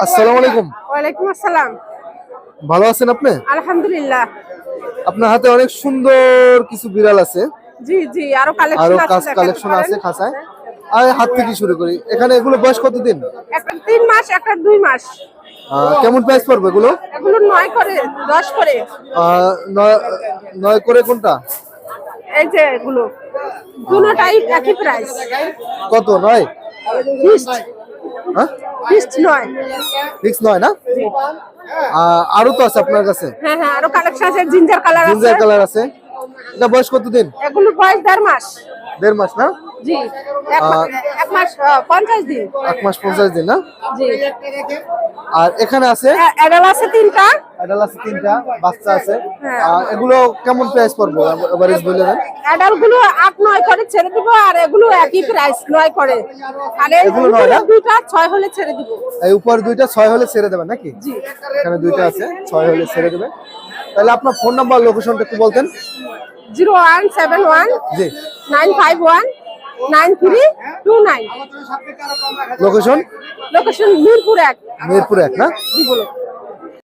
আসসালামু আলাইকুম। ওয়ালাইকুম আসসালাম। ভালো আছেন আপনি? আলহামদুলিল্লাহ। আপনার হাতে অনেক সুন্দর কিছু বিড়াল আছে, জি জি, আরো আরো কালেকশন আছে, দেখাতে কালেকশন পারেন। আছে খাঁচায়। আর হাত থেকে শুরু করি, এখানে এগুলো বয়স কতদিন? একটা 3 মাস, একটা 2 মাস। কেমন প্রাইস পড়বে এগুলো? এগুলো 9 করে, 10 করে। নয় করে কোনটা? এই যে এগুলো দুটোটাই একই প্রাইস। কত? নয়? ফিক্সড, হ্যাঁ, ফিক্সড নয়। ফিক্স নয় না? জি। আরো তো আছে আপনার কাছে? হ্যাঁ হ্যাঁ, আরো কালেকশন আছে, জিঞ্জার কালার আছে। জিঞ্জার কালার আছে। এটা বয়স কতদিন? এগুলো বয়স 1.5 মাস। 1.5 মাস না? জি। এক মাস 50 দিন। 1 মাস 50 দিন না? জি। আর এখানে আছে অ্যাডাল আছে 3টা। অ্যাডাল আছে 3টা, বাচ্চা আছে। হ্যাঁ। এগুলো কেমন প্রাইস পড়বে এভারেজ বলে দেন? অ্যাডাল গুলো 8-9 করে ছেড়ে দিব, আর এগুলো একই প্রাইস 9 করে। আর এগুলো 9 না? দুইটা 6 হলে ছেড়ে দিব। এই উপর দুইটা 6 হলে ছেড়ে দেবেন নাকি? জি। এখানে দুইটা আছে, 6 হলে ছেড়ে দেবেন। তাহলে আপনার ফোন নাম্বার, লোকেশনটা একটু বলতেন। 0171 জি। 951 9329। Location location Mirpur 1। মিরপুর 1 না? জি বলো।